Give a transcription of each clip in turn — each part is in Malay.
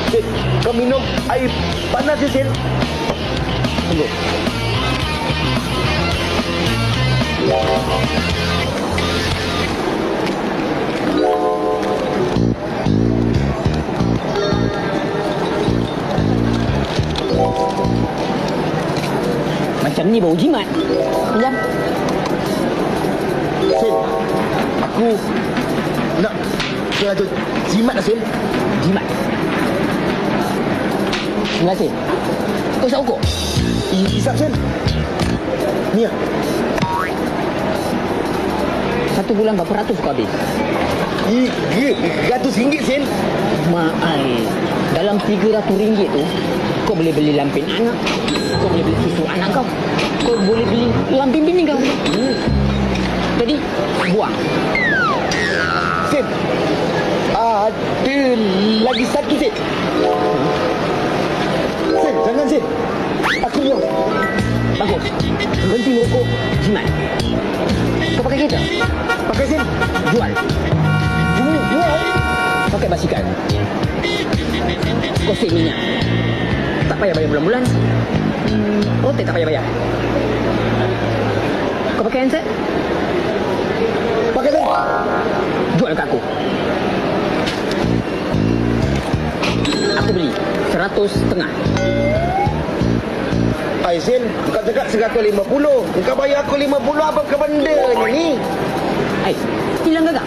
Sin, kau minum air panas je, Sin. Tunggu. Macam ni bau jimat. Pinjam. Sin, aku nak belajar jimat lah, Sin. Jimat. Terima kasih. Kau isap ukur? Isap, Sin. Ni lah. 1 bulan berapa ratus kau habis? RM100, Sin. Maai. Dalam RM300 tu, kau boleh beli lampin anak. Kau boleh beli susu anak kau. Kau boleh beli lampin bini kau. Jadi, buang. Sin, ada lagi satu, Sin. Sin, jangan, Sin. Aku buang. Bagus. Berhenti merokok. Jimat. Kau pakai kereta? Pakai, Sin. Jual. Jual. Pakai basikal. Kau save minyak. Tak payah bayar bulan-bulan. Hotel tak payah bayar. Kau pakai handset? Pakai, Sin. Jual kat aku. Aku beli 100.5. Ay, Sin, kau cakap 150. Kau bayar aku 50, apa ke benda ni? Hai, hilang gagak.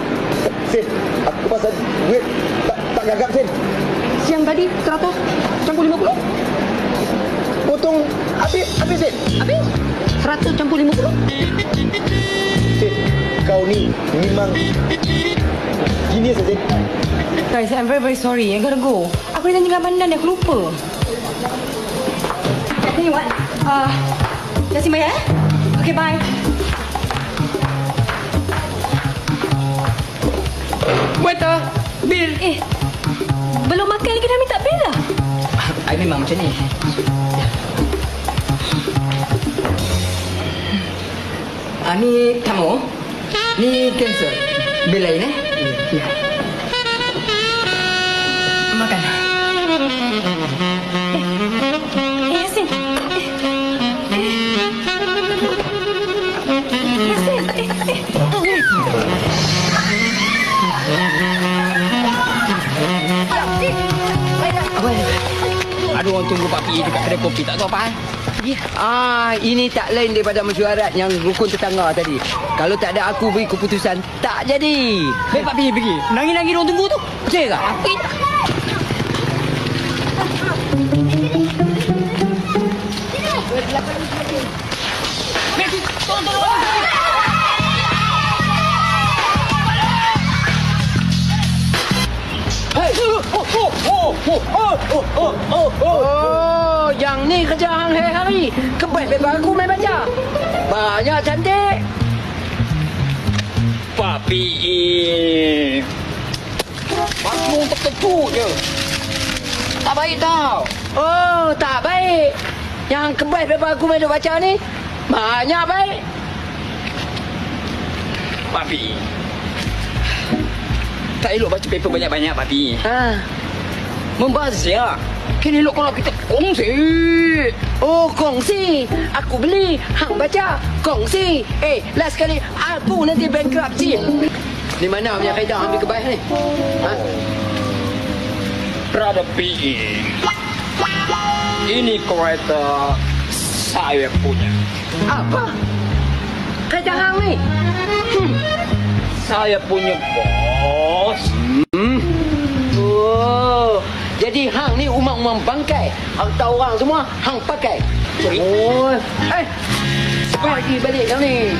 Sin, aku pasal duit tak gagap, Sin. Siang tadi 100 campur 50. Potong habis, Sin. Habis 100 campur 50. Sin, kau ni memang genius, Sin. Guys, I'm very, very sorry. I gotta go. Aku dah tinggal bandar ni, aku lupa. Tell you what, dah simpan ya? Okay, bye. Waiter, bil. Belum makan lagi dah minta bil lah. I memang macam ni. Ni tamu. Ni cancel. Bil lain Ya. Makan. Yasin. Ada orang tunggu Pak Pi dekat kedai kopi, tak tahu apa. Ini tak lain daripada mesyuarat yang rukun tetangga tadi. Kalau tak ada aku beri keputusan, tak jadi. Baik Pak Pi pergi. Nangis-nangis orang tunggu tu. Percaya tak? Pergi. Yang ni kerja hari-hari. Kebet bebas aku main baca. Banyak cantik. Papi. Makmum terkejut je. Tak baik tau. Tak baik. Yang kebet bebas aku main baca ni. Banyak baik. Papi. Tak elok baca paper banyak-banyak, Papi. Membazir. Kan elok kalau kita kongsi. Kongsi. Aku beli, hang baca. Kongsi. Last kali aku nanti bankruptcy. Di mana punya kaedah ambil kebaik ni? Brother P.E. Ini kereta saya punya. Apa? Kereta hang ni? Saya punya bos. Jadi hang ni umang-umang bangkai. Harta orang semua hang pakai. Pergi balik kau ni.